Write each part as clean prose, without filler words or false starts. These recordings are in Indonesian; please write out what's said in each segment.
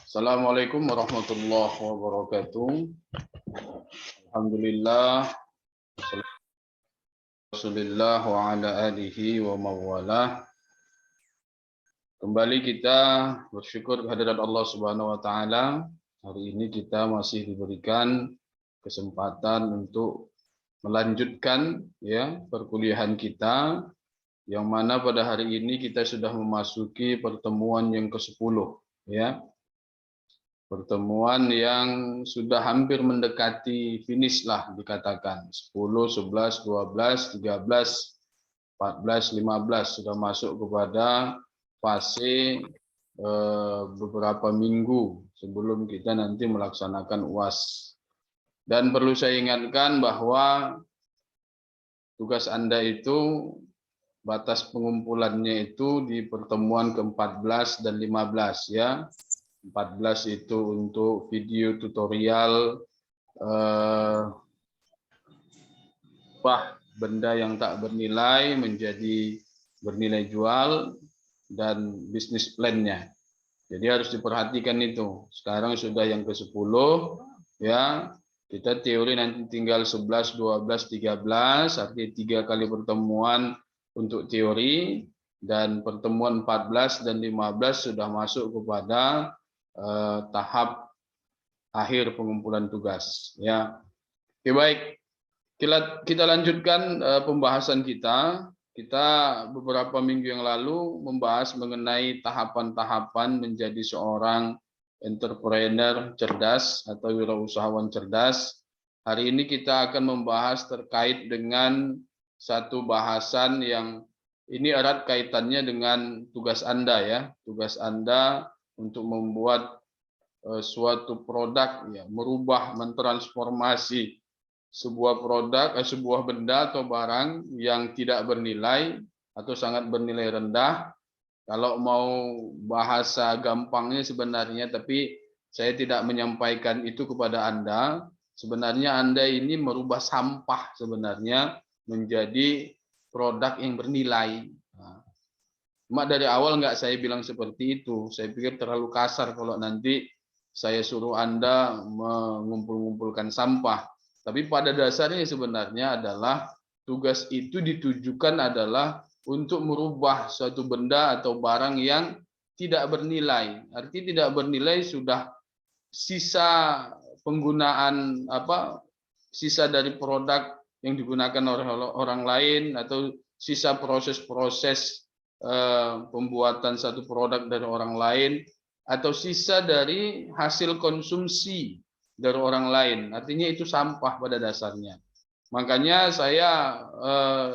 Assalamualaikum warahmatullahi wabarakatuh. Alhamdulillah, Rasulillah wa ala alihi wa mawalah. Kembali kita bersyukur kehadirat Allah Subhanahu wa taala. Hari ini kita masih diberikan kesempatan untuk melanjutkan perkuliahan kita, yang mana pada hari ini kita sudah memasuki pertemuan yang ke-10 ya. Pertemuan yang sudah hampir mendekati finish lah dikatakan. 10, 11, 12, 13, 14, 15 sudah masuk kepada fase beberapa minggu sebelum kita nanti melaksanakan UAS. Dan perlu saya ingatkan bahwa tugas Anda itu batas pengumpulannya itu di pertemuan ke-14 dan 15 ya. 14 itu untuk video tutorial benda yang tak bernilai menjadi bernilai jual dan bisnis plan-nya. Jadi harus diperhatikan itu. Sekarang sudah yang ke-10 ya. Kita teori nanti tinggal 11, 12, 13, artinya 3 kali pertemuan untuk teori, dan pertemuan 14 dan 15 sudah masuk kepada tahap akhir pengumpulan tugas ya. Oke, baik, kita lanjutkan pembahasan kita. Kita beberapa minggu yang lalu membahas mengenai tahapan-tahapan menjadi seorang entrepreneur cerdas atau wirausahawan cerdas. Hari ini kita akan membahas terkait dengan satu bahasan yang ini erat kaitannya dengan tugas Anda ya. Tugas Anda untuk membuat suatu produk ya, merubah, mentransformasi sebuah produk, sebuah benda atau barang yang tidak bernilai atau sangat bernilai rendah. Kalau mau bahasa gampangnya sebenarnya, tapi saya tidak menyampaikan itu kepada Anda. Sebenarnya Anda ini merubah sampah sebenarnya menjadi produk yang bernilai. Cuma dari awal nggak saya bilang seperti itu. Saya pikir terlalu kasar kalau nanti saya suruh Anda mengumpul-ngumpulkan sampah. Tapi pada dasarnya sebenarnya adalah tugas itu ditujukan adalah untuk merubah suatu benda atau barang yang tidak bernilai. Arti tidak bernilai sudah sisa penggunaan sisa dari produk yang digunakan oleh orang lain, atau sisa proses-proses pembuatan satu produk dari orang lain, atau sisa dari hasil konsumsi dari orang lain. Artinya itu sampah pada dasarnya. Makanya saya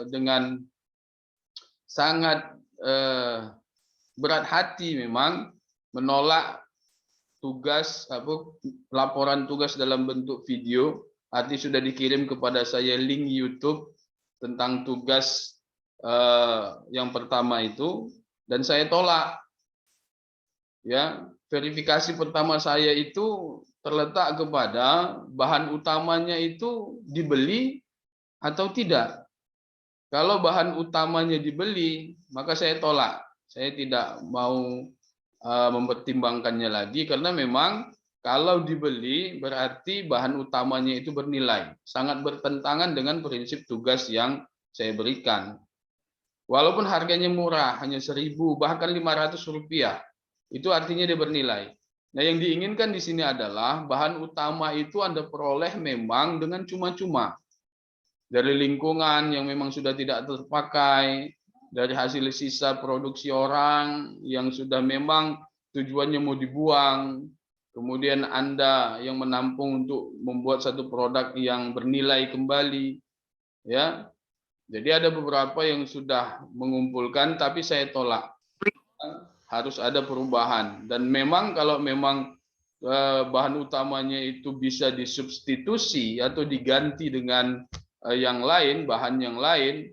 dengan sangat berat hati memang menolak laporan tugas dalam bentuk video. Arti sudah dikirim kepada saya link YouTube tentang tugas yang pertama itu, dan saya tolak. Ya, verifikasi pertama saya itu terletak kepada bahan utamanya itu dibeli atau tidak. Kalau bahan utamanya dibeli, maka saya tolak. Saya tidak mau mempertimbangkannya lagi, karena memang kalau dibeli berarti bahan utamanya itu bernilai. Sangat bertentangan dengan prinsip tugas yang saya berikan. Walaupun harganya murah, hanya 1.000 bahkan 500 rupiah. Itu artinya dia bernilai. Nah, yang diinginkan di sini adalah bahan utama itu Anda peroleh memang dengan cuma-cuma. Dari lingkungan yang memang sudah tidak terpakai, dari hasil sisa produksi orang yang sudah memang tujuannya mau dibuang. Kemudian Anda yang menampung untuk membuat satu produk yang bernilai kembali. Ya. Jadi ada beberapa yang sudah mengumpulkan, tapi saya tolak. Harus ada perubahan, dan memang kalau memang bahan utamanya itu bisa disubstitusi atau diganti dengan yang lain, bahan yang lain,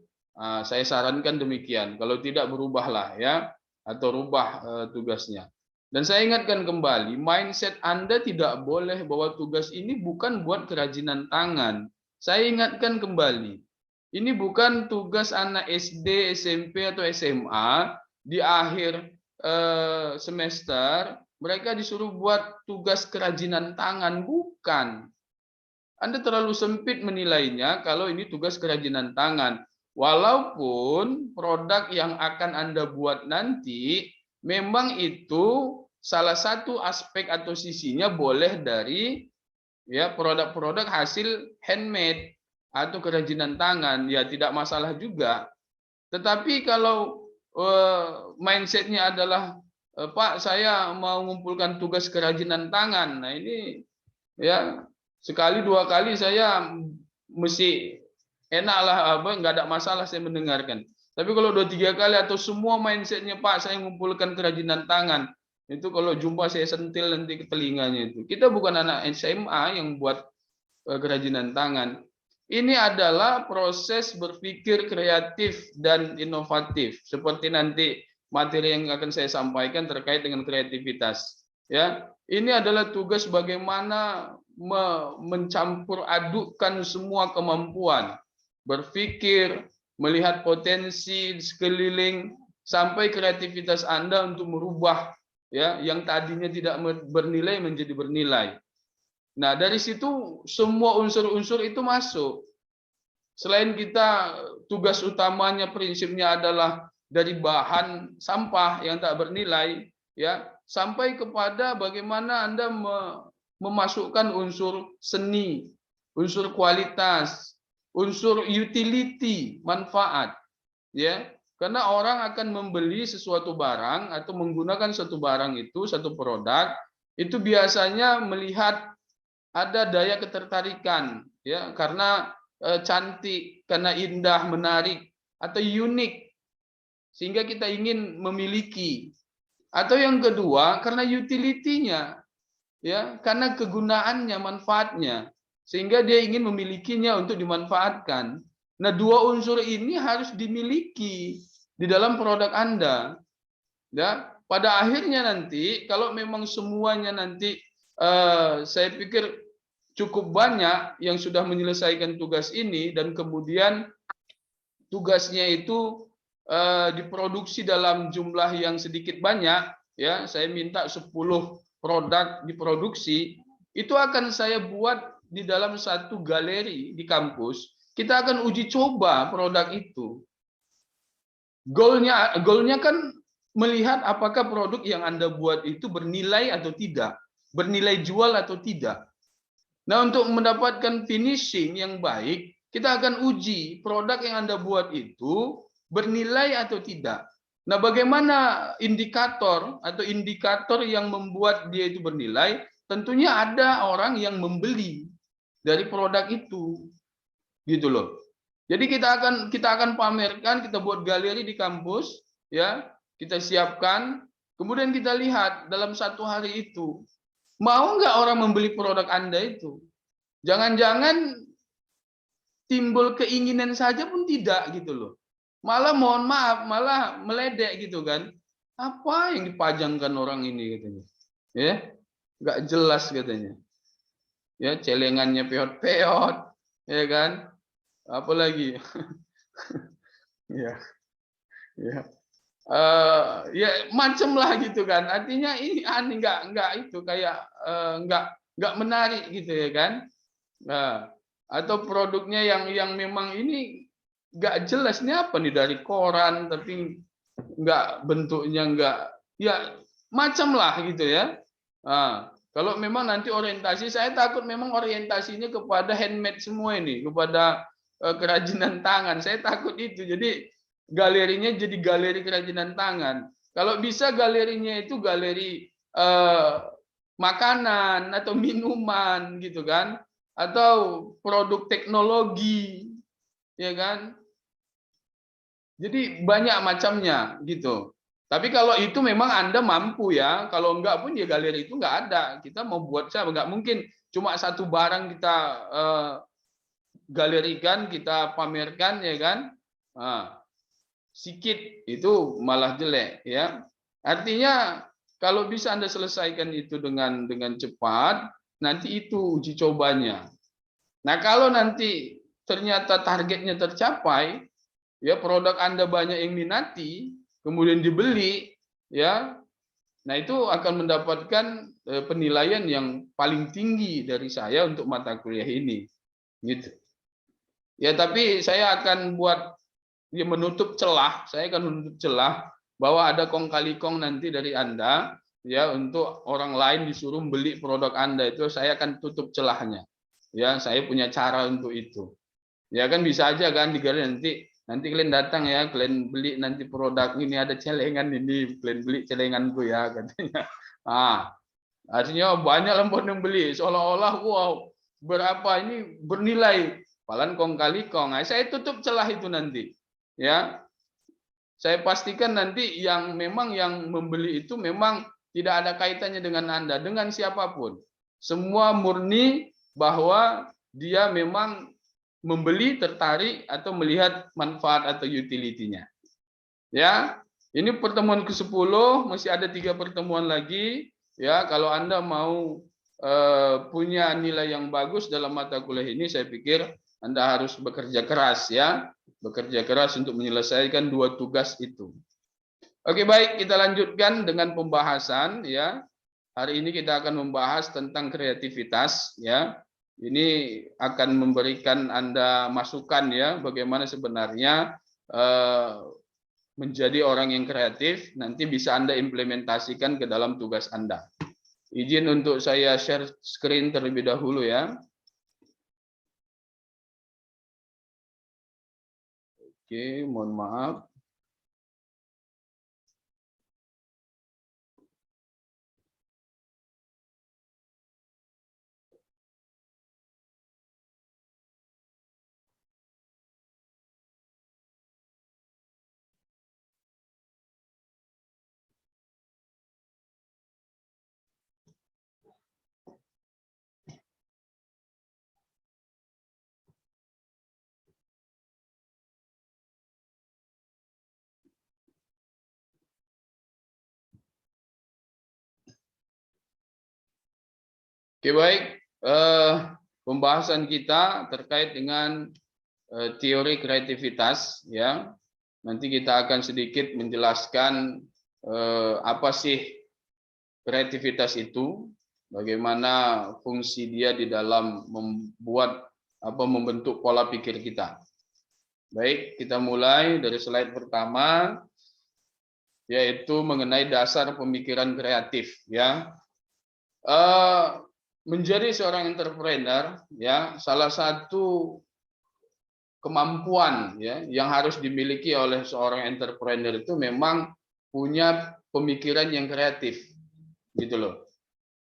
saya sarankan demikian. Kalau tidak, berubahlah ya, atau rubah tugasnya. Dan saya ingatkan kembali, mindset Anda tidak boleh bahwa tugas ini bukan buat kerajinan tangan. Saya ingatkan kembali, ini bukan tugas anak SD, SMP atau SMA di akhir semester mereka disuruh buat tugas kerajinan tangan, bukan. Anda terlalu sempit menilainya kalau ini tugas kerajinan tangan. Walaupun produk yang akan Anda buat nanti memang itu salah satu aspek atau sisinya boleh dari ya produk-produk hasil handmade atau kerajinan tangan, ya tidak masalah juga. Tetapi kalau mindsetnya adalah Pak, saya mau mengumpulkan tugas kerajinan tangan, nah ini ya sekali dua kali saya mesti enak lah, apa nggak ada masalah saya mendengarkan. Tapi kalau dua tiga kali atau semua mindsetnya Pak, saya mengumpulkan kerajinan tangan, itu kalau jumpa saya sentil nanti ke telinganya itu. Kita bukan anak SMA yang buat kerajinan tangan. Ini adalah proses berpikir kreatif dan inovatif. Seperti nanti materi yang akan saya sampaikan terkait dengan kreativitas. Ya, ini adalah tugas bagaimana mencampur adukkan semua kemampuan berpikir, melihat potensi di sekeliling, sampai kreativitas Anda untuk merubah ya yang tadinya tidak bernilai menjadi bernilai. Nah, dari situ semua unsur-unsur itu masuk. Selain kita tugas utamanya prinsipnya adalah dari bahan sampah yang tak bernilai, ya, sampai kepada bagaimana Anda memasukkan unsur seni, unsur kualitas, unsur utility, manfaat, ya. Karena orang akan membeli sesuatu barang atau menggunakan satu barang itu, satu produk, itu biasanya melihat ada daya ketertarikan ya karena cantik, karena indah, menarik atau unik sehingga kita ingin memiliki. Atau yang kedua karena utility-nya ya, karena kegunaannya, manfaatnya sehingga dia ingin memilikinya untuk dimanfaatkan. Nah, dua unsur ini harus dimiliki di dalam produk Anda. Ya, pada akhirnya nanti kalau memang semuanya nanti saya pikir cukup banyak yang sudah menyelesaikan tugas ini dan kemudian tugasnya itu diproduksi dalam jumlah yang sedikit banyak, ya saya minta 10 produk diproduksi, itu akan saya buat di dalam satu galeri di kampus. Kita akan uji coba produk itu. Goalnya kan melihat apakah produk yang Anda buat itu bernilai atau tidak, bernilai jual atau tidak. Nah, untuk mendapatkan finishing yang baik, kita akan uji produk yang Anda buat itu bernilai atau tidak. Nah, bagaimana indikator atau indikator yang membuat dia itu bernilai? Tentunya ada orang yang membeli dari produk itu. Gitu loh. Jadi kita akan pamerkan, kita buat galeri di kampus, ya, kita siapkan, kemudian kita lihat dalam satu hari itu mau nggak orang membeli produk Anda itu? Jangan-jangan timbul keinginan saja pun tidak gitu loh. Malah mohon maaf, malah meledek gitu kan. Apa yang dipajangkan orang ini katanya. Ya, nggak jelas katanya. Ya, celengannya peot-peot, ya kan? Apalagi ya, ya. Ya macem lah gitu kan. Artinya ini aneh, nggak itu kayak nggak menarik gitu ya kan. Nah, atau produknya yang memang ini nggak jelas ini apa nih dari koran tapi nggak bentuknya nggak ya macam lah gitu ya. Nah, kalau memang nanti orientasi saya takut memang orientasinya kepada handmade semua ini kepada kerajinan tangan. Saya takut itu. Jadi galerinya jadi galeri kerajinan tangan. Kalau bisa galerinya itu galeri makanan atau minuman gitu kan, atau produk teknologi, ya kan? Jadi banyak macamnya gitu. Tapi kalau itu memang Anda mampu ya, kalau enggak pun ya galeri itu enggak ada. Kita mau buat siapa? Enggak mungkin cuma satu barang kita galerikan, kita pamerkan ya kan? Nah, sikit itu malah jelek ya. Artinya kalau bisa Anda selesaikan itu dengan cepat, nanti itu uji cobanya. Nah, kalau nanti ternyata targetnya tercapai, ya produk Anda banyak yang minati, kemudian dibeli, ya Nah, itu akan mendapatkan penilaian yang paling tinggi dari saya untuk mata kuliah ini. Gitu. Ya, tapi saya akan buat ya menutup celah, saya akan menutup celah bahwa ada kong kali kong nanti dari Anda ya untuk orang lain disuruh beli produk Anda, itu saya akan tutup celahnya. Ya, saya punya cara untuk itu. Ya kan bisa aja kan digali nanti kalian datang ya, kalian beli nanti produk ini ada celengan ini, kalian beli celenganku ya katanya. Ah, artinya banyak lembut yang beli seolah-olah wow berapa ini bernilai. Palan kong kali kong. Nah, saya tutup celah itu nanti. Ya, saya pastikan nanti yang memang yang membeli itu memang tidak ada kaitannya dengan Anda, dengan siapapun. Semua murni bahwa dia memang membeli, tertarik atau melihat manfaat atau utility-nya. Ya, ini pertemuan ke-10, masih ada 3 pertemuan lagi. Ya, kalau Anda mau punya nilai yang bagus dalam mata kuliah ini, saya pikir Anda harus bekerja keras ya, bekerja keras untuk menyelesaikan 2 tugas itu. Oke, baik, kita lanjutkan dengan pembahasan ya. Hari ini kita akan membahas tentang kreativitas ya. Ini akan memberikan Anda masukan ya, bagaimana sebenarnya menjadi orang yang kreatif, nanti bisa Anda implementasikan ke dalam tugas Anda. Izin untuk saya share screen terlebih dahulu ya. Oke, mohon maaf. Oke, baik. Pembahasan kita terkait dengan teori kreativitas ya. Nanti kita akan sedikit menjelaskan apa sih kreativitas itu, bagaimana fungsi dia di dalam membuat membentuk pola pikir kita. Baik, kita mulai dari slide pertama, yaitu mengenai dasar pemikiran kreatif ya. Menjadi seorang entrepreneur ya, salah satu kemampuan ya yang harus dimiliki oleh seorang entrepreneur itu memang punya pemikiran yang kreatif gitu loh.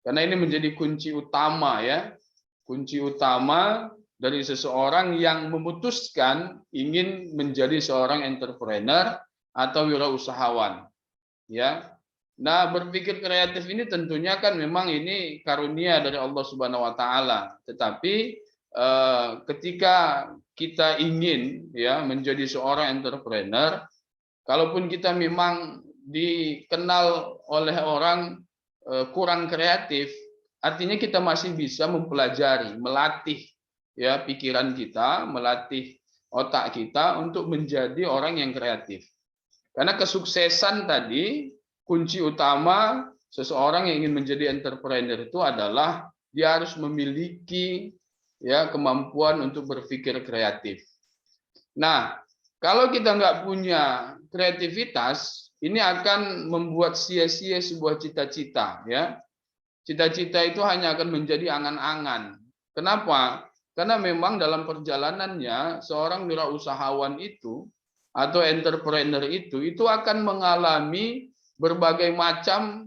Karena ini menjadi kunci utama ya, kunci utama dari seseorang yang memutuskan ingin menjadi seorang entrepreneur atau wirausahawan ya. Nah, berpikir kreatif ini tentunya kan memang ini karunia dari Allah Subhanahu wa taala. Tetapi ketika kita ingin ya menjadi seorang entrepreneur, kalaupun kita memang dikenal oleh orang kurang kreatif, artinya kita masih bisa mempelajari, melatih ya pikiran kita, melatih otak kita untuk menjadi orang yang kreatif. Karena kesuksesan tadi, kunci utama seseorang yang ingin menjadi entrepreneur itu adalah dia harus memiliki ya kemampuan untuk berpikir kreatif. Nah, kalau kita nggak punya kreativitas, ini akan membuat sia-sia sebuah cita-cita ya. Cita-cita itu hanya akan menjadi angan-angan. Kenapa? Karena memang dalam perjalanannya seorang wirausahawan itu atau entrepreneur itu akan mengalami berbagai macam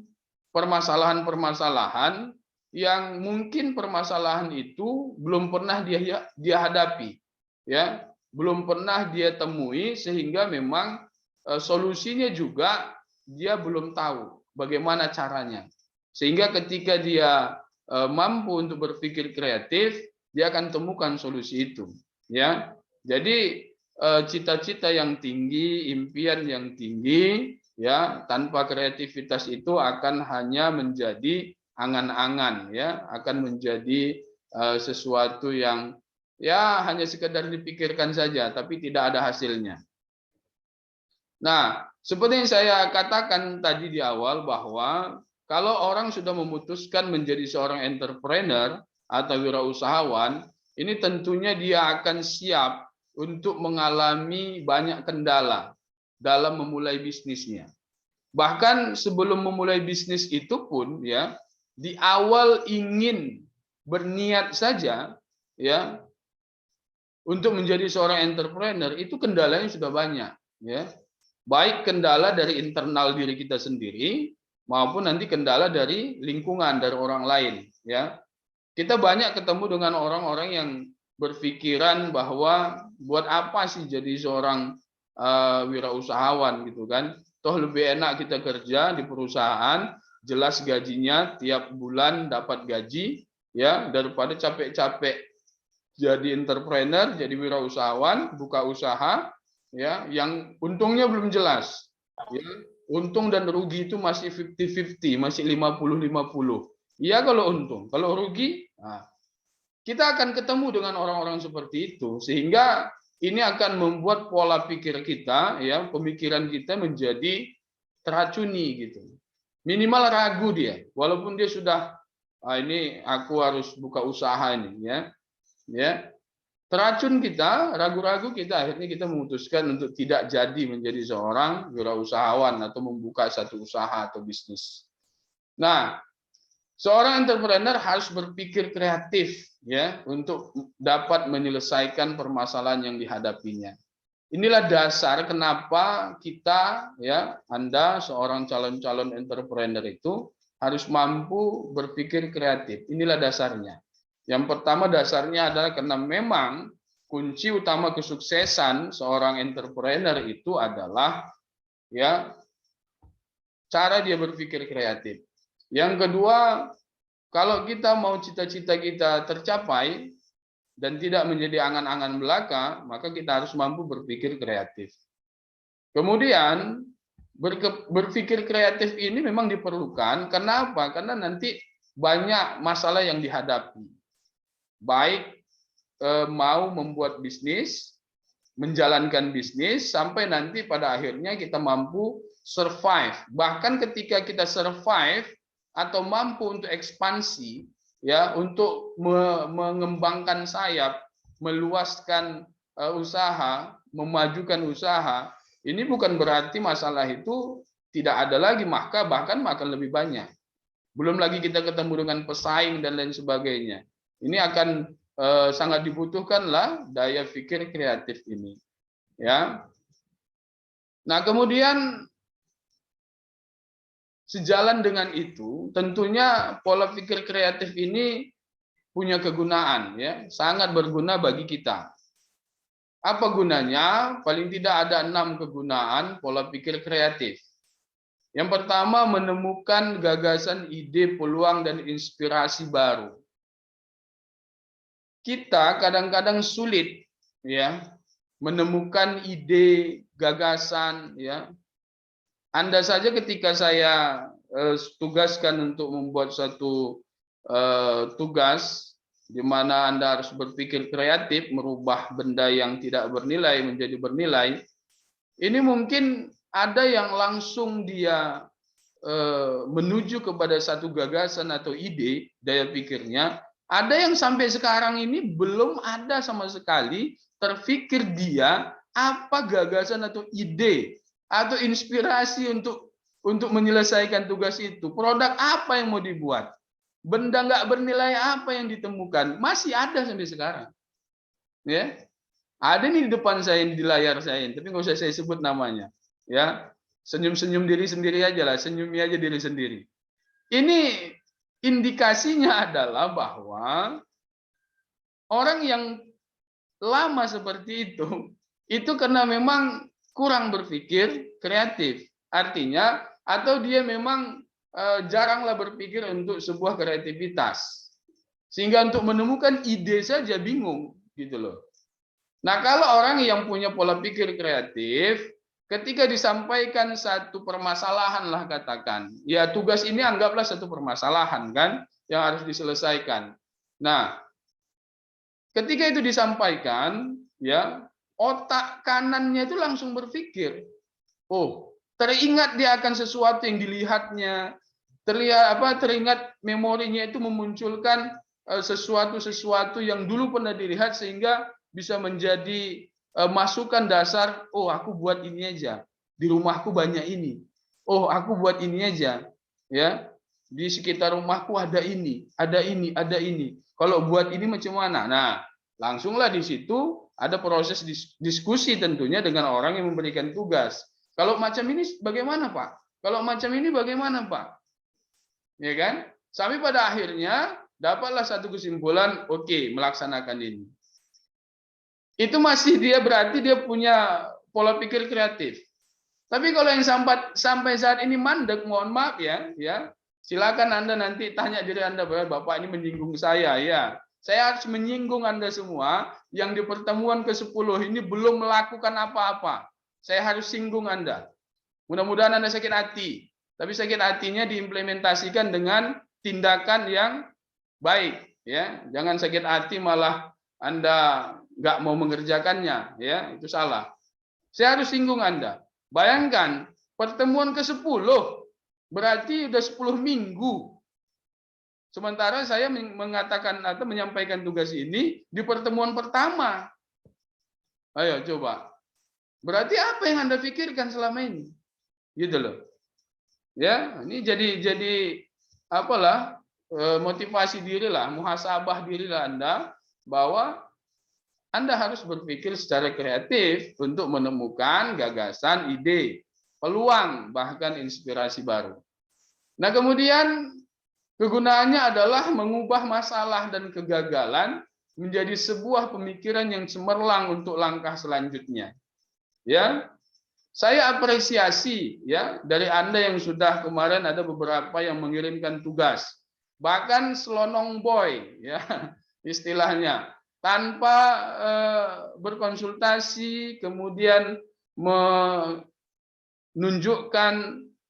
permasalahan-permasalahan yang mungkin permasalahan itu belum pernah dia hadapi ya, belum pernah dia temui, sehingga memang solusinya juga dia belum tahu bagaimana caranya. Sehingga ketika dia mampu untuk berpikir kreatif, dia akan temukan solusi itu ya. Jadi cita-cita yang tinggi, impian yang tinggi ya, tanpa kreativitas itu akan hanya menjadi angan-angan ya, akan menjadi sesuatu yang ya hanya sekedar dipikirkan saja tapi tidak ada hasilnya. Nah, seperti yang saya katakan tadi di awal bahwa kalau orang sudah memutuskan menjadi seorang entrepreneur atau wirausahawan, ini tentunya dia akan siap untuk mengalami banyak kendala dalam memulai bisnisnya. Bahkan sebelum memulai bisnis itu pun ya, di awal ingin berniat saja ya untuk menjadi seorang entrepreneur itu kendalanya sudah banyak ya. Baik kendala dari internal diri kita sendiri maupun nanti kendala dari lingkungan, dari orang lain ya. Kita banyak ketemu dengan orang-orang yang berpikiran bahwa buat apa sih jadi seorang wirausahawan gitu kan. Toh lebih enak kita kerja di perusahaan, jelas gajinya tiap bulan dapat gaji ya daripada capek-capek jadi entrepreneur, jadi wirausahawan, buka usaha ya yang untungnya belum jelas. Ya, untung dan rugi itu masih 50-50, masih 50-50. Iya kalau untung, kalau rugi, nah, kita akan ketemu dengan orang-orang seperti itu sehingga ini akan membuat pola pikir kita ya, pemikiran kita menjadi teracuni gitu. Minimal ragu dia, walaupun dia sudah ini aku harus buka usaha ini ya. Ya, teracun kita, ragu-ragu kita, akhirnya kita memutuskan untuk tidak jadi menjadi seorang wirausahawan atau membuka satu usaha atau bisnis. Nah, seorang entrepreneur harus berpikir kreatif ya untuk dapat menyelesaikan permasalahan yang dihadapinya. Inilah dasar kenapa kita ya, Anda seorang calon-calon entrepreneur itu harus mampu berpikir kreatif. Inilah dasarnya. Yang pertama dasarnya adalah karena memang kunci utama kesuksesan seorang entrepreneur itu adalah ya cara dia berpikir kreatif. Yang kedua, kalau kita mau cita-cita kita tercapai dan tidak menjadi angan-angan belaka, maka kita harus mampu berpikir kreatif. Kemudian berpikir kreatif ini memang diperlukan. Kenapa? Karena nanti banyak masalah yang dihadapi. Baik mau membuat bisnis, menjalankan bisnis, sampai nanti pada akhirnya kita mampu survive. Bahkan ketika kita survive atau mampu untuk ekspansi, ya untuk mengembangkan sayap, meluaskan usaha, memajukan usaha, ini bukan berarti masalah itu tidak ada lagi, maka bahkan akan lebih banyak. Belum lagi kita ketemu dengan pesaing dan lain sebagainya. Ini akan sangat dibutuhkanlah daya pikir kreatif ini. Ya. Nah, kemudian sejalan dengan itu, tentunya pola pikir kreatif ini punya kegunaan, ya, sangat berguna bagi kita. Apa gunanya? Paling tidak ada 6 kegunaan pola pikir kreatif. Yang pertama, menemukan gagasan, ide, peluang, dan inspirasi baru. Kita kadang-kadang sulit ya menemukan ide, gagasan ya. Anda saja ketika saya tugaskan untuk membuat satu tugas di mana Anda harus berpikir kreatif merubah benda yang tidak bernilai menjadi bernilai. Ini mungkin ada yang langsung dia menuju kepada satu gagasan atau ide, daya pikirnya. Ada yang sampai sekarang ini belum ada sama sekali terpikir dia apa gagasan atau ide atau inspirasi untuk menyelesaikan tugas itu. Produk apa yang mau dibuat? Benda nggak bernilai apa yang ditemukan? Masih ada sampai sekarang. Ya, ada nih di depan saya di layar saya, tapi nggak usah saya sebut namanya. Ya, senyum-senyum diri sendiri aja lah, senyumi aja diri sendiri. Ini indikasinya adalah bahwa orang yang lama seperti itu karena memang kurang berpikir kreatif. Artinya, atau dia memang jaranglah berpikir untuk sebuah kreativitas. Sehingga untuk menemukan ide saja bingung gitu loh. Nah, kalau orang yang punya pola pikir kreatif, ketika disampaikan satu permasalahan lah katakan, ya tugas ini anggaplah satu permasalahan kan yang harus diselesaikan. Nah, ketika itu disampaikan, ya otak kanannya itu langsung berpikir, oh teringat dia akan sesuatu yang dilihatnya, teringat memorinya itu memunculkan sesuatu yang dulu pernah dilihat sehingga bisa menjadi masukan dasar, oh aku buat ini aja, di rumahku banyak ini, oh aku buat ini aja, ya di sekitar rumahku ada ini, ada ini, ada ini. Kalau buat ini macam mana? Nah, langsunglah di situ ada proses diskusi tentunya dengan orang yang memberikan tugas. Kalau macam ini bagaimana, Pak? Kalau macam ini bagaimana, Pak? Ya kan? Sampai pada akhirnya dapatlah satu kesimpulan, oke, melaksanakan ini. Itu masih berarti dia punya pola pikir kreatif. Tapi kalau yang sampai saat ini mandek, mohon maaf ya, silakan Anda nanti tanya diri Anda, Bapak ini menyinggung saya, ya. Saya harus menyinggung Anda semua yang di pertemuan ke-10 ini belum melakukan apa-apa. Saya harus singgung Anda. Mudah-mudahan Anda sakit hati. Tapi sakit hatinya diimplementasikan dengan tindakan yang baik, ya. Jangan sakit hati malah Anda nggak mau mengerjakannya, ya. Itu salah. Saya harus singgung Anda. Bayangkan, pertemuan ke-10 berarti udah 10 minggu. Sementara saya mengatakan atau menyampaikan tugas ini di pertemuan pertama. Ayo coba. Berarti apa yang Anda pikirkan selama ini? Gitu loh. Ya, ini jadi apalah motivasi dirilah, muhasabah dirilah Anda bahwa Anda harus berpikir secara kreatif untuk menemukan gagasan, ide, peluang, bahkan inspirasi baru. Nah, kemudian kegunaannya adalah mengubah masalah dan kegagalan menjadi sebuah pemikiran yang cemerlang untuk langkah selanjutnya. Ya, saya apresiasi ya dari Anda yang sudah kemarin ada beberapa yang mengirimkan tugas, bahkan selonong boy, ya istilahnya, tanpa berkonsultasi, kemudian menunjukkan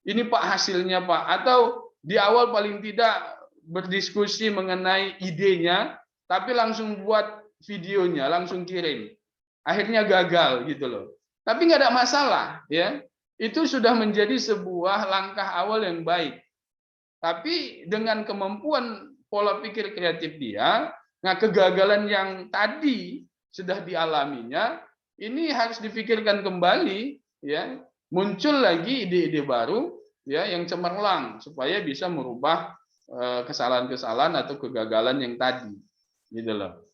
ini Pak hasilnya Pak, atau di awal paling tidak berdiskusi mengenai idenya, tapi langsung buat videonya, langsung kirim. Akhirnya gagal gitu loh. Tapi nggak ada masalah, ya. Itu sudah menjadi sebuah langkah awal yang baik. Tapi dengan kemampuan pola pikir kreatif dia, nah kegagalan yang tadi sudah dialaminya, ini harus dipikirkan kembali, ya. Muncul lagi ide-ide baru, ya, yang cemerlang supaya bisa merubah kesalahan-kesalahan atau kegagalan yang tadi, gitu loh.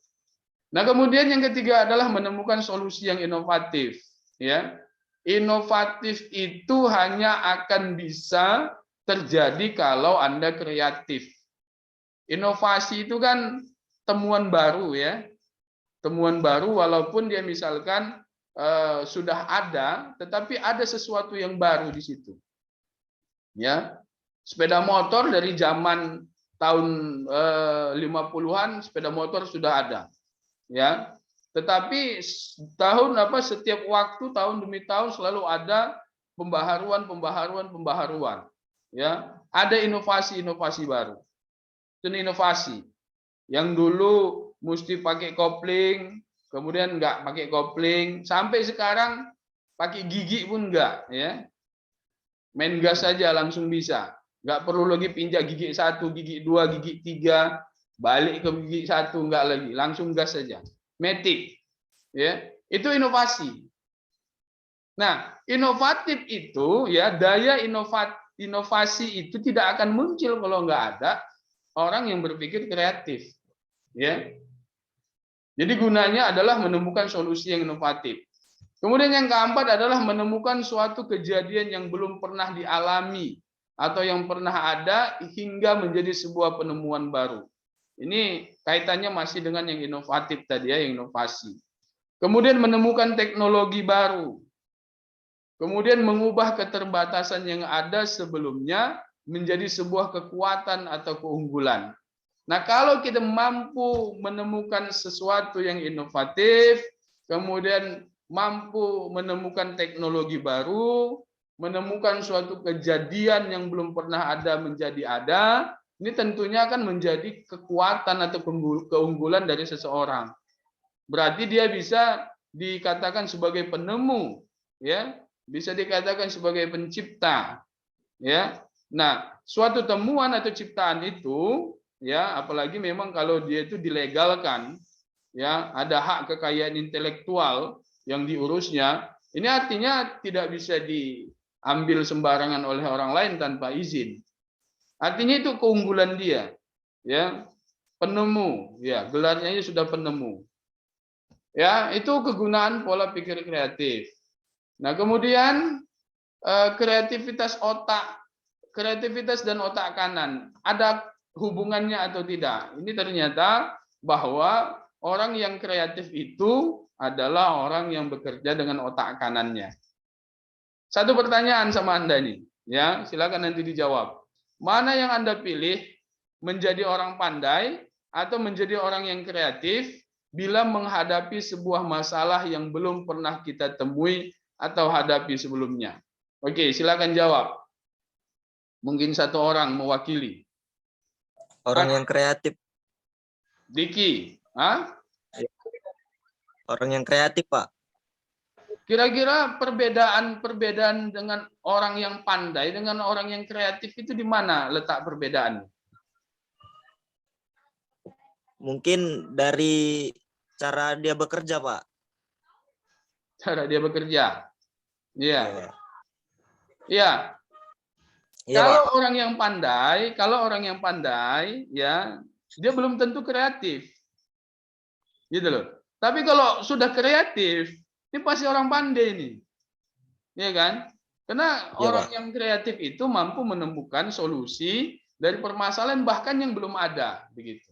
Nah, kemudian yang ketiga adalah menemukan solusi yang inovatif, ya. Inovatif itu hanya akan bisa terjadi kalau Anda kreatif. Inovasi itu kan temuan baru, ya. Temuan baru walaupun dia misalkan sudah ada, tetapi ada sesuatu yang baru di situ. Ya, sepeda motor dari zaman tahun 50-an sepeda motor sudah ada, ya. Tetapi setiap waktu tahun demi tahun selalu ada pembaharuan, ya. Ada inovasi-inovasi baru. Itu inovasi. Yang dulu mesti pakai kopling, kemudian nggak pakai kopling, sampai sekarang pakai gigi pun enggak, ya. Main gas saja langsung bisa, nggak perlu lagi pinjak gigi 1, gigi 2, gigi 3, balik ke gigi 1, nggak lagi, langsung gas saja. Matic, ya, itu inovasi. Nah, inovatif itu, ya, daya inovasi itu tidak akan muncul kalau nggak ada orang yang berpikir kreatif, ya. Jadi gunanya adalah menemukan solusi yang inovatif. Kemudian yang keempat adalah menemukan suatu kejadian yang belum pernah dialami atau yang pernah ada hingga menjadi sebuah penemuan baru. Ini kaitannya masih dengan yang inovatif tadi, ya, yang inovasi. Kemudian menemukan teknologi baru. Kemudian mengubah keterbatasan yang ada sebelumnya menjadi sebuah kekuatan atau keunggulan. Nah, kalau kita mampu menemukan sesuatu yang inovatif, kemudian mampu menemukan teknologi baru, menemukan suatu kejadian yang belum pernah ada menjadi ada, ini tentunya akan menjadi kekuatan atau keunggulan dari seseorang. Berarti dia bisa dikatakan sebagai penemu, ya, bisa dikatakan sebagai pencipta, ya. Nah, suatu temuan atau ciptaan itu, ya, apalagi memang kalau dia itu dilegalkan, ya, ada hak kekayaan intelektual yang diurusnya, ini artinya tidak bisa diambil sembarangan oleh orang lain tanpa izin. Artinya itu keunggulan dia, ya, penemu, ya, gelarnya sudah penemu. Ya, itu kegunaan pola pikir kreatif. Nah, kemudian kreativitas otak, kreativitas dan otak kanan, ada hubungannya atau tidak? Ini ternyata bahwa orang yang kreatif itu adalah orang yang bekerja dengan otak kanannya. Satu pertanyaan sama Anda nih, ya, silakan nanti dijawab. Mana yang Anda pilih, menjadi orang pandai atau menjadi orang yang kreatif bila menghadapi sebuah masalah yang belum pernah kita temui atau hadapi sebelumnya? Oke, silakan jawab. Mungkin satu orang mewakili. Orang yang kreatif. Diki, hah? Orang yang kreatif, Pak. Kira-kira perbedaan dengan orang yang pandai dengan orang yang kreatif itu di mana letak perbedaan? Mungkin dari cara dia bekerja, Pak. Cara dia bekerja. Iya. Iya. Iya. Iya, Kalau Pak. orang yang pandai, ya, dia belum tentu kreatif. Gitu loh. Tapi kalau sudah kreatif, ini pasti orang pandai nih. Iya kan? Karena Iya, orang Pak. yang kreatif itu mampu menemukan solusi dari permasalahan bahkan yang belum ada, begitu.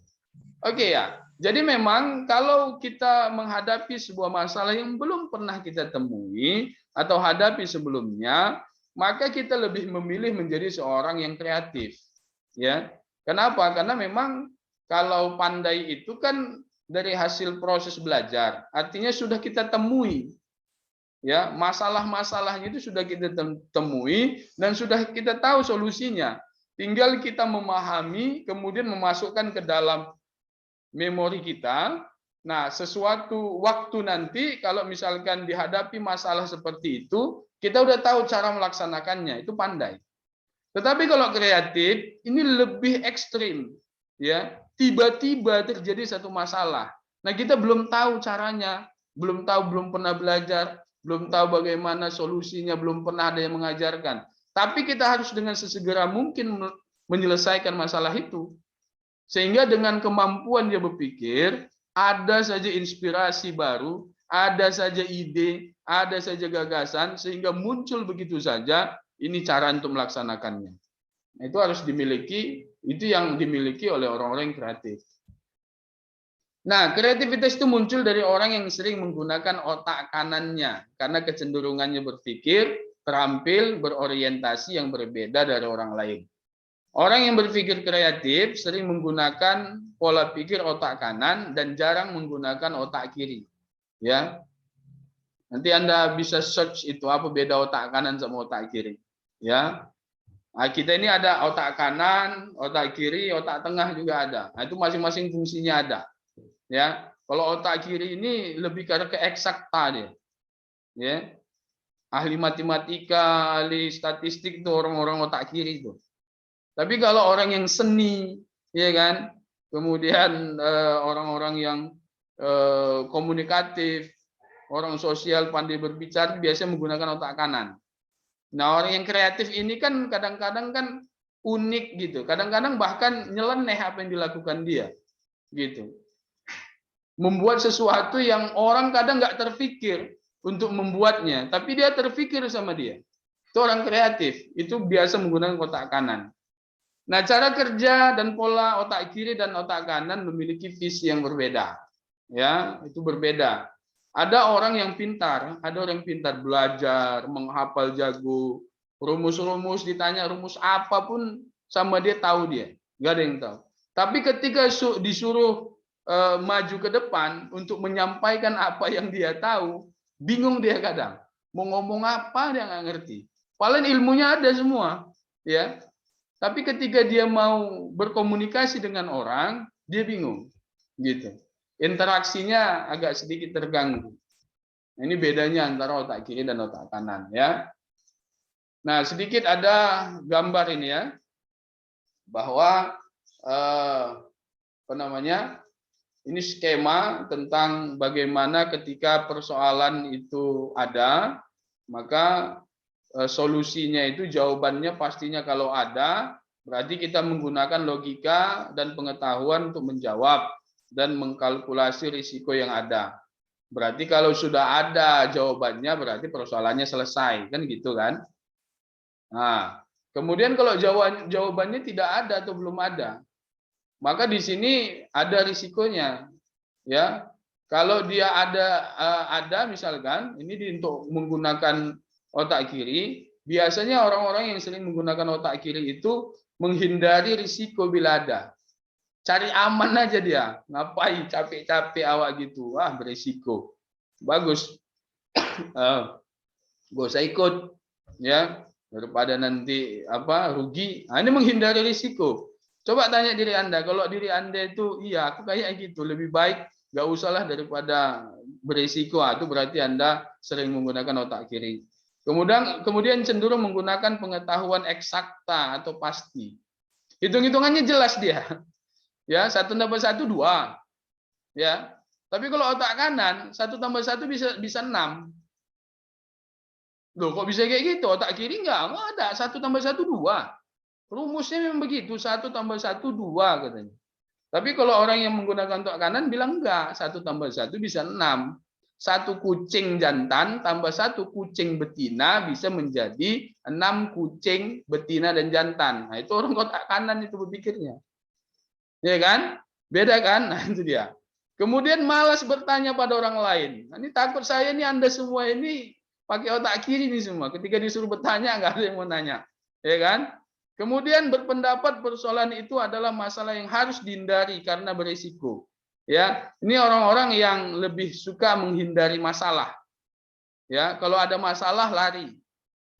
Oke ya. Jadi memang kalau kita menghadapi sebuah masalah yang belum pernah kita temui atau hadapi sebelumnya, maka kita lebih memilih menjadi seorang yang kreatif. Ya. Kenapa? Karena memang kalau pandai itu kan dari hasil proses belajar. Artinya sudah kita temui. Ya, masalah-masalahnya itu sudah kita temui dan sudah kita tahu solusinya. Tinggal kita memahami, kemudian memasukkan ke dalam memori kita. Nah, sesuatu waktu nanti kalau misalkan dihadapi masalah seperti itu, kita udah tahu cara melaksanakannya, itu pandai. Tetapi kalau kreatif, ini lebih ekstrim, ya. Tiba-tiba terjadi satu masalah. Nah, kita belum tahu caranya, belum pernah belajar, belum tahu bagaimana solusinya, belum pernah ada yang mengajarkan. Tapi kita harus dengan sesegera mungkin menyelesaikan masalah itu. Sehingga dengan kemampuan dia berpikir, ada saja inspirasi baru, ada saja ide, ada saja gagasan, sehingga muncul begitu saja, ini cara untuk melaksanakannya. Nah, itu harus dimiliki, itu yang dimiliki oleh orang-orang yang kreatif. Nah, kreativitas itu muncul dari orang yang sering menggunakan otak kanannya, karena kecenderungannya berpikir, terampil, berorientasi yang berbeda dari orang lain. Orang yang berpikir kreatif sering menggunakan pola pikir otak kanan dan jarang menggunakan otak kiri. Ya, nanti Anda bisa search itu apa beda otak kanan sama otak kiri. Ya, nah, kita ini ada otak kanan, otak kiri, otak tengah juga ada. Nah, itu masing-masing fungsinya ada. Ya, kalau otak kiri ini lebih ke eksakta dia. Ya, ahli matematika, ahli statistik itu orang-orang otak kiri itu. Tapi kalau orang yang seni, ya kan, kemudian orang-orang yang komunikatif, orang sosial pandai berbicara biasanya menggunakan otak kanan. Nah, orang yang kreatif ini kan kadang-kadang kan unik gitu, kadang-kadang bahkan nyeleneh apa yang dilakukan dia, gitu. Membuat sesuatu yang orang kadang nggak terpikir untuk membuatnya, tapi dia terpikir sama dia. Itu orang kreatif, itu biasa menggunakan otak kanan. Nah, cara kerja dan pola otak kiri dan otak kanan memiliki visi yang berbeda. Ya, itu berbeda. Ada orang yang pintar, ada orang yang pintar belajar, menghafal jago, rumus-rumus ditanya rumus apapun sama dia tahu dia, nggak ada yang tahu. Tapi ketika disuruh maju ke depan untuk menyampaikan apa yang dia tahu, bingung dia kadang. Mau ngomong apa dia nggak ngerti. Paling ilmunya ada semua, ya. Tapi ketika dia mau berkomunikasi dengan orang, dia bingung, gitu. Interaksinya agak sedikit terganggu. Ini bedanya antara otak kiri dan otak kanan ya. Nah, sedikit ada gambar ini ya, bahwa apa namanya? Ini skema tentang bagaimana ketika persoalan itu ada, maka solusinya itu jawabannya pastinya kalau ada, berarti kita menggunakan logika dan pengetahuan untuk menjawab dan mengkalkulasi risiko yang ada. Berarti kalau sudah ada jawabannya berarti persoalannya selesai, kan gitu kan? Nah, kemudian kalau jawabannya tidak ada atau belum ada, maka di sini ada risikonya, ya. Kalau dia ada misalkan ini untuk menggunakan otak kiri, biasanya orang-orang yang sering menggunakan otak kiri itu menghindari risiko bila ada. Cari aman aja dia, ngapain capek-capek awak gitu, wah berisiko. Bagus, gak usah ikut, ya daripada nanti rugi. Nah, ini menghindari risiko. Coba tanya diri Anda, kalau diri Anda itu, iya aku kayak gitu, lebih baik nggak usahlah daripada berisiko. Itu berarti Anda sering menggunakan otak kiri. Kemudian cenderung menggunakan pengetahuan eksakta atau pasti. Hitung-hitungannya jelas dia. Ya, 1 tambah 1 2. Ya. Tapi kalau otak kanan, 1 tambah 1 bisa 6. Loh, kok bisa kayak gitu? Otak kiri enggak ada. 1 tambah 1 2. Rumusnya memang begitu, 1 tambah 1 2 katanya. Tapi kalau orang yang menggunakan otak kanan bilang enggak, 1 tambah 1 bisa 6. 1 kucing jantan tambah 1 kucing betina bisa menjadi 6 kucing betina dan jantan. Nah, itu orang otak kanan itu berpikirnya. Ya kan? Beda kan? Nah, itu dia. Kemudian malas bertanya pada orang lain. Nah, ini takut saya nih Anda semua ini pakai otak kiri nih semua. Ketika disuruh bertanya nggak ada yang mau nanya. Ya kan? Kemudian berpendapat persoalan itu adalah masalah yang harus dihindari karena berisiko. Ya, ini orang-orang yang lebih suka menghindari masalah. Ya, kalau ada masalah lari.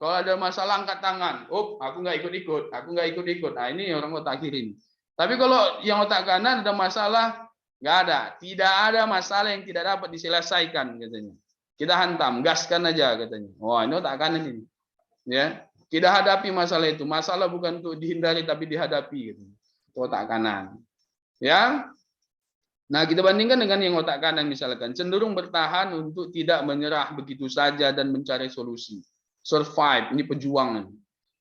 Kalau ada masalah angkat tangan. Oh, aku nggak ikut-ikut, aku nggak ikut-ikut. Nah, ini orang otak kiri. Tapi kalau yang otak kanan ada masalah, nggak ada. Tidak ada masalah yang tidak dapat diselesaikan katanya. Kita hantam, gaskan aja katanya. Wah, ini otak kanan ini. Ya, kita hadapi masalah itu. Masalah bukan untuk dihindari tapi dihadapi gitu. Otak kanan. Ya. Nah, kita bandingkan dengan yang otak kanan misalkan, cenderung bertahan untuk tidak menyerah begitu saja dan mencari solusi. Survive, ini pejuang.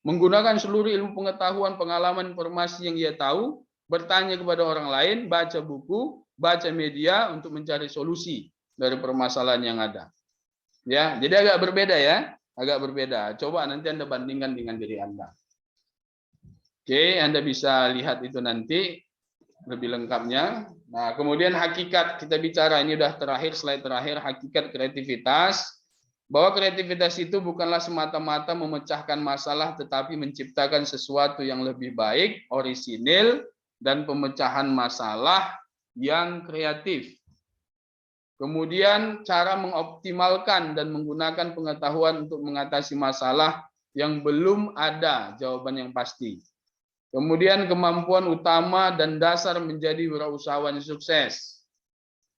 Menggunakan seluruh ilmu pengetahuan, pengalaman, informasi yang ia tahu, bertanya kepada orang lain, baca buku, baca media untuk mencari solusi dari permasalahan yang ada. Ya, jadi agak berbeda ya, agak berbeda. Coba nanti Anda bandingkan dengan diri Anda. Oke, Anda bisa lihat itu nanti lebih lengkapnya. Nah, kemudian hakikat, kita bicara ini udah terakhir, slide terakhir, hakikat kreativitas. Bahwa kreativitas itu bukanlah semata-mata memecahkan masalah, tetapi menciptakan sesuatu yang lebih baik, orisinil, dan pemecahan masalah yang kreatif. Kemudian cara mengoptimalkan dan menggunakan pengetahuan untuk mengatasi masalah yang belum ada jawaban yang pasti. Kemudian kemampuan utama dan dasar menjadi wirausahawan sukses.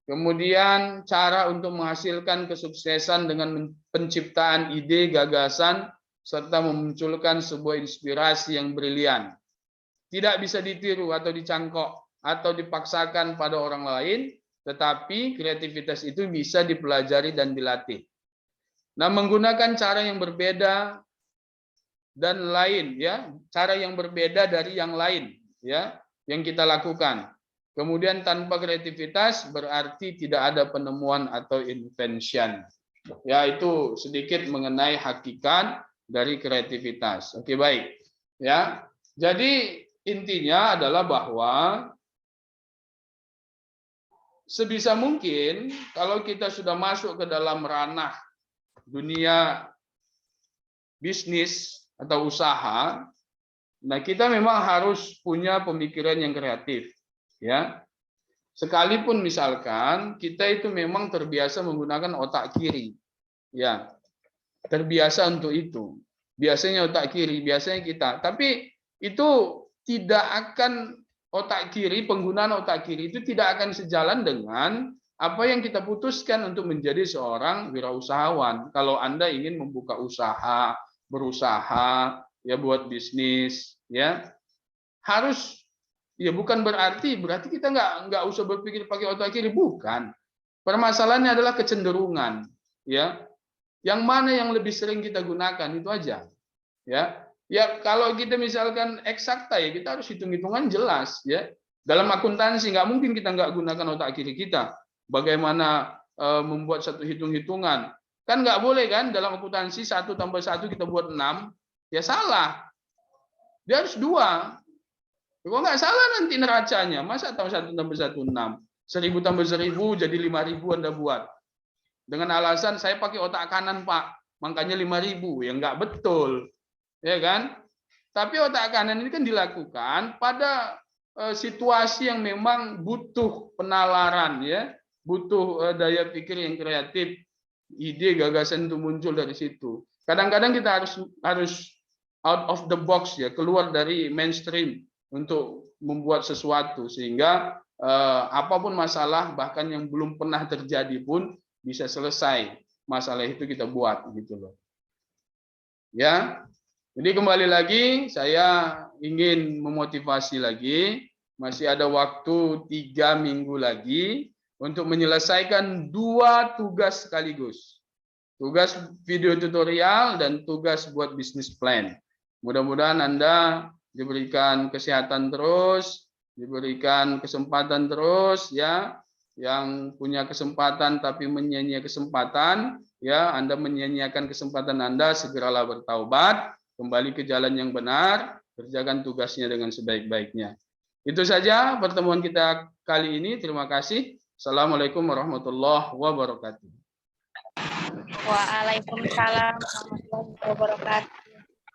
Kemudian cara untuk menghasilkan kesuksesan dengan penciptaan ide, gagasan, serta memunculkan sebuah inspirasi yang brilian. Tidak bisa ditiru atau dicangkok atau dipaksakan pada orang lain, tetapi kreativitas itu bisa dipelajari dan dilatih. Nah, menggunakan cara yang berbeda dan lain ya, cara yang berbeda dari yang lain ya yang kita lakukan. Kemudian tanpa kreativitas berarti tidak ada penemuan atau invention. Ya, itu sedikit mengenai hakikat dari kreativitas. Oke, baik. Ya. Jadi intinya adalah bahwa sebisa mungkin kalau kita sudah masuk ke dalam ranah dunia bisnis atau usaha, nah kita memang harus punya pemikiran yang kreatif, ya. Sekalipun misalkan kita itu memang terbiasa menggunakan otak kiri, ya, terbiasa untuk itu. Biasanya otak kiri, biasanya kita. Tapi itu tidak akan otak kiri, penggunaan otak kiri itu tidak akan sejalan dengan apa yang kita putuskan untuk menjadi seorang wirausahawan. Kalau Anda ingin membuka usaha, berusaha, ya buat bisnis, ya harus, ya bukan berarti kita nggak usah berpikir pakai otak kiri, bukan. Permasalahannya adalah kecenderungan, ya. Yang mana yang lebih sering kita gunakan itu aja, ya. Ya kalau kita misalkan eksakta ya kita harus hitung-hitungan jelas, ya. Dalam akuntansi nggak mungkin kita nggak gunakan otak kiri kita. Bagaimana membuat satu hitung-hitungan, kan nggak boleh kan dalam akuntansi 1 tambah 1 kita buat 6, ya salah. Dia harus 2. Kalau nggak salah nanti neracanya, masa tambah 1 tambah 1 6, 1000 tambah 1000 jadi 5000 Anda buat. Dengan alasan saya pakai otak kanan Pak, makanya 5000, ya nggak betul, ya kan? Tapi otak kanan ini kan dilakukan pada situasi yang memang butuh penalaran, ya, butuh daya pikir yang kreatif, ide gagasan itu muncul dari situ. Kadang-kadang kita harus out of the box, ya, keluar dari mainstream untuk membuat sesuatu sehingga apapun masalah bahkan yang belum pernah terjadi pun bisa selesai masalah itu kita buat gitu loh. Ya. Jadi kembali lagi saya ingin memotivasi lagi, masih ada waktu 3 minggu lagi untuk menyelesaikan 2 tugas sekaligus. Tugas video tutorial dan tugas buat bisnis plan. Mudah-mudahan Anda diberikan kesehatan terus, diberikan kesempatan terus, ya. Yang punya kesempatan tapi menyia-nyiakan kesempatan, ya, Anda menyia-nyiakan kesempatan Anda, segeralah bertaubat, kembali ke jalan yang benar, kerjakan tugasnya dengan sebaik-baiknya. Itu saja pertemuan kita kali ini. Terima kasih. Assalamualaikum warahmatullahi wabarakatuh. Waalaikumsalam warahmatullahi wabarakatuh.